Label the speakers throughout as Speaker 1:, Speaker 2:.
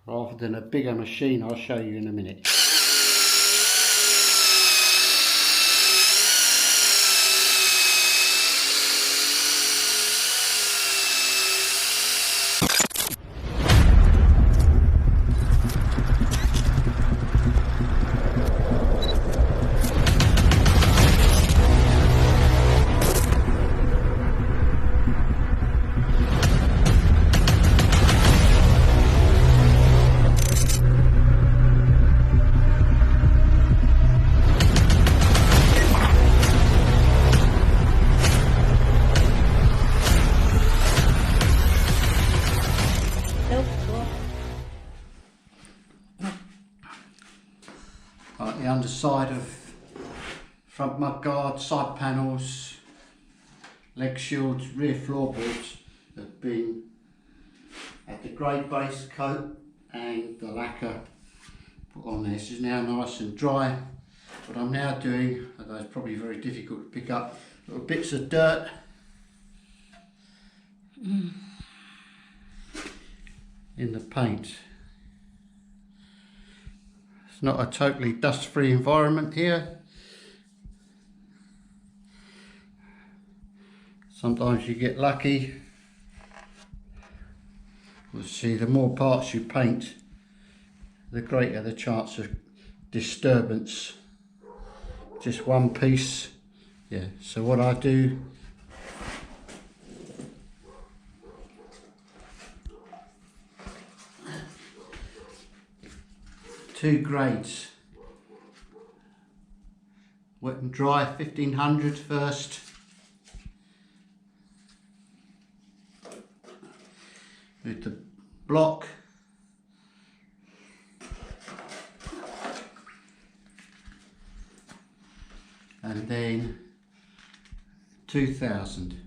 Speaker 1: rather than a bigger machine. I'll show you in a minute. Like the underside of front mudguard, side panels, leg shields, rear floorboards have been had the grey base coat and the lacquer put on there. This is now nice and dry. What I'm now doing, although it's probably very difficult to pick up, little bits of dirt in the paint. It's not a totally dust-free environment here. Sometimes you get lucky. We'll see, the more parts you paint, the greater the chance of disturbance. Just one piece, yeah. So what I do, two grades, wet and dry, 1500 first, with the block, and then 2000.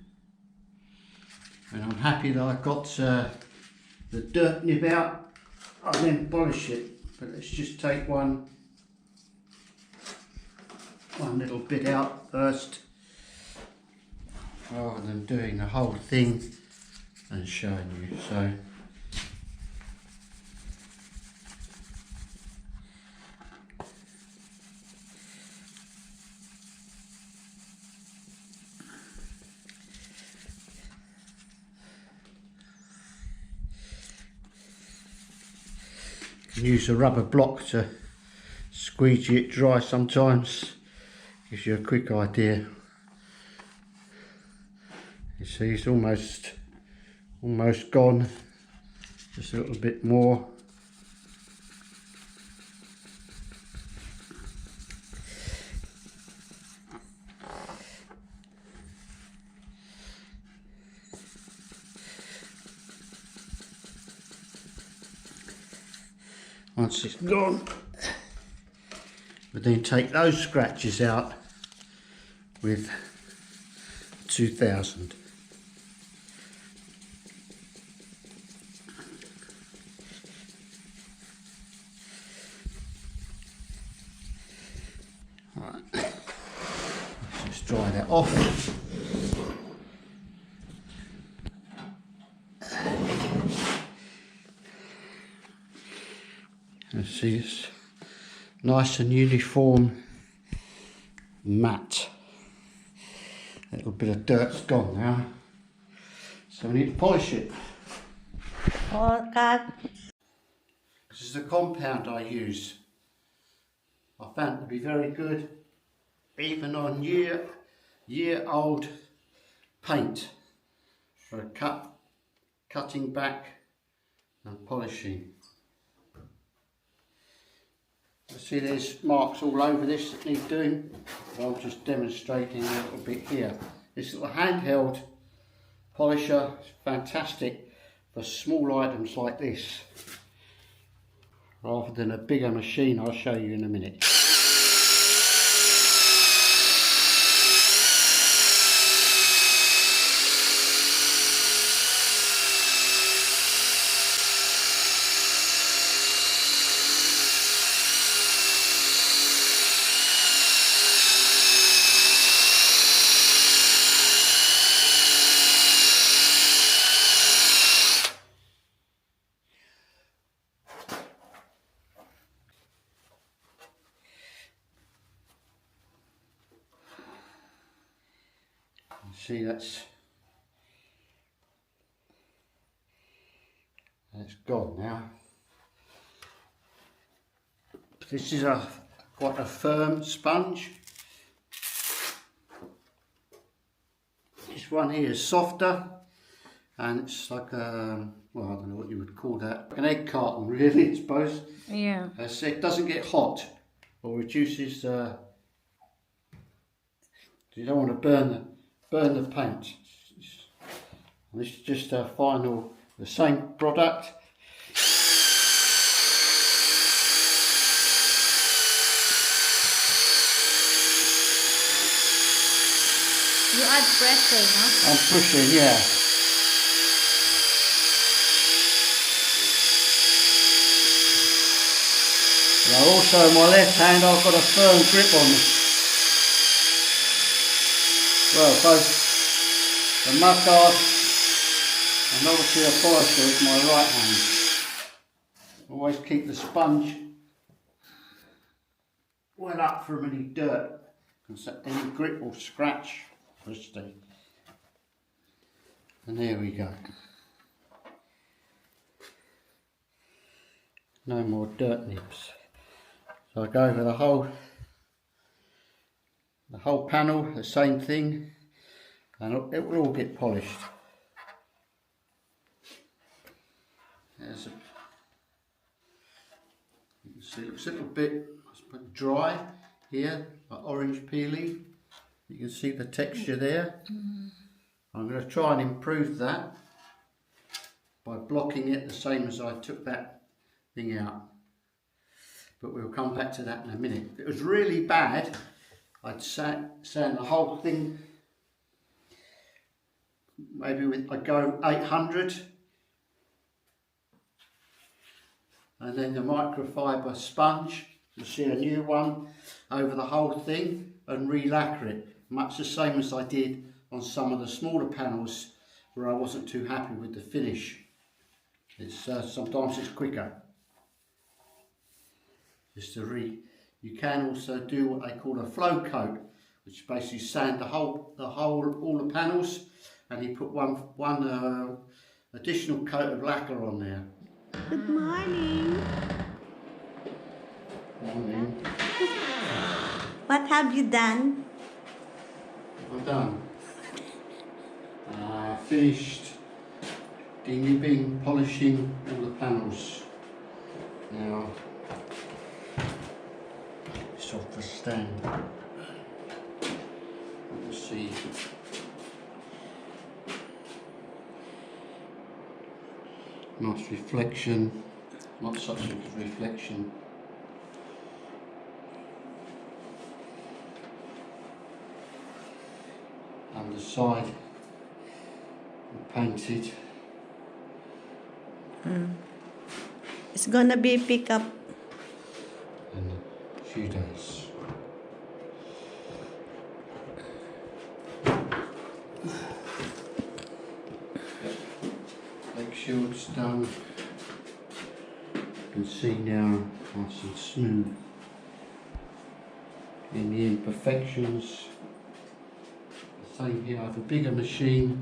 Speaker 1: And I'm happy that I got the dirt nib out. I'll then polish it. But let's just take one little bit out first, rather than doing the whole thing and showing you. So use a rubber block to squeegee it dry sometimes, gives you a quick idea. You see it's almost gone, just a little bit more. Once it's gone, we then take those scratches out with 2000. Right. Let's just dry that off. And see, it's nice and uniform matte. A little bit of dirt's gone now, so we need to polish it.
Speaker 2: Oh God.
Speaker 1: This is the compound I use. I found it to be very good, even on year-old paint, for cutting back and polishing. See, there's marks all over this that need doing. I'm just demonstrating a little bit here. This little handheld polisher is fantastic for small items like this, rather than a bigger machine. I'll show you in a minute. See, that's gone now. This is quite a firm sponge. This one here is softer, and it's like a, well, I don't know what you would call that, an egg carton really, I suppose.
Speaker 2: Yeah.
Speaker 1: So it doesn't get hot or reduces. You don't want to burn the paint. And this is just a final, the same product.
Speaker 2: You add pressure, no?
Speaker 1: I'm pushing, yeah. Now also in my left hand I've got a firm grip on this. Well, both the mudguard and obviously the polisher is my right hand. Always keep the sponge well up from any dirt, because any grip will scratch. And there we go. No more dirt nibs. So I go over the whole panel, the same thing, and it will all get polished. There's a, you can see it looks a little bit dry here, like orange peely. You can see the texture there. I'm going to try and improve that by blocking it the same as I took that thing out. But we'll come back to that in a minute. If it was really bad, I'd sand the whole thing, maybe I'd go 800, and then the microfiber sponge, you'll see a new one over the whole thing, and re-lacquer it, much the same as I did on some of the smaller panels where I wasn't too happy with the finish. It's sometimes it's quicker. Just to you can also do what they call a flow coat, which basically sand all the panels, and you put one additional coat of lacquer on there.
Speaker 2: Good morning.
Speaker 1: Morning.
Speaker 2: What have you done?
Speaker 1: I'm done. Finished denibbing, polishing all the panels. Now it's off the stand. Let's see. Nice reflection, not such a good reflection. Underside painted.
Speaker 2: It's gonna be pick up
Speaker 1: In a few days. Leg shield's done. You can see now nice and smooth. In the imperfections. Same here, I have a bigger machine,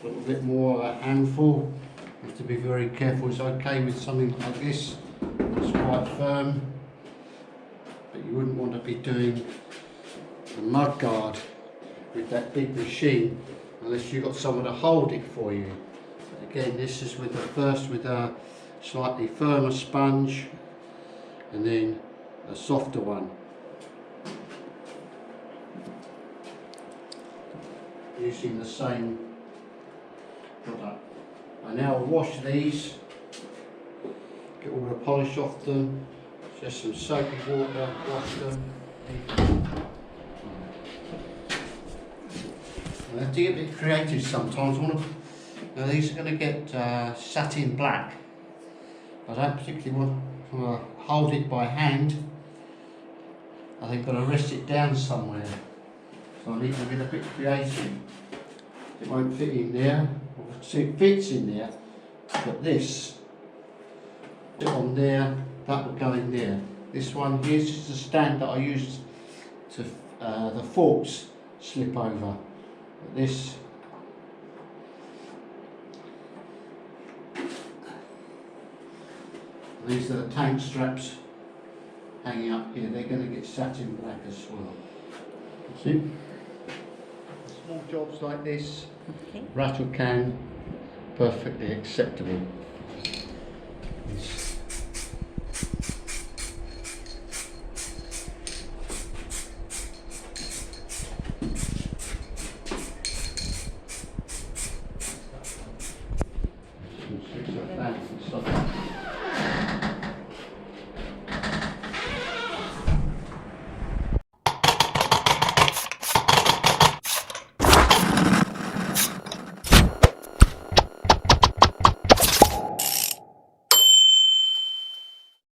Speaker 1: a little bit more handful. You have to be very careful. It's okay with something like this, it's quite firm, but you wouldn't want to be doing the mudguard with that big machine unless you've got someone to hold it for you. Again, this is with a slightly firmer sponge and then a softer one. Using the same product. I now wash these, get all the polish off them, just some soapy water, wash them. I have to get a bit creative sometimes. Now these are going to get satin black. I don't particularly want to hold it by hand. I think I've got to rest it down somewhere. So I need to get a bit creative. It won't fit in there, see it fits in there, but this, put it on there, that will go in there. This one here is just a stand that I use to the forks slip over. But this these are the tank straps hanging up here. They're going to get satin black as well. See? Small jobs like this,
Speaker 2: Okay.
Speaker 1: rattle can, perfectly acceptable. Stuff like that.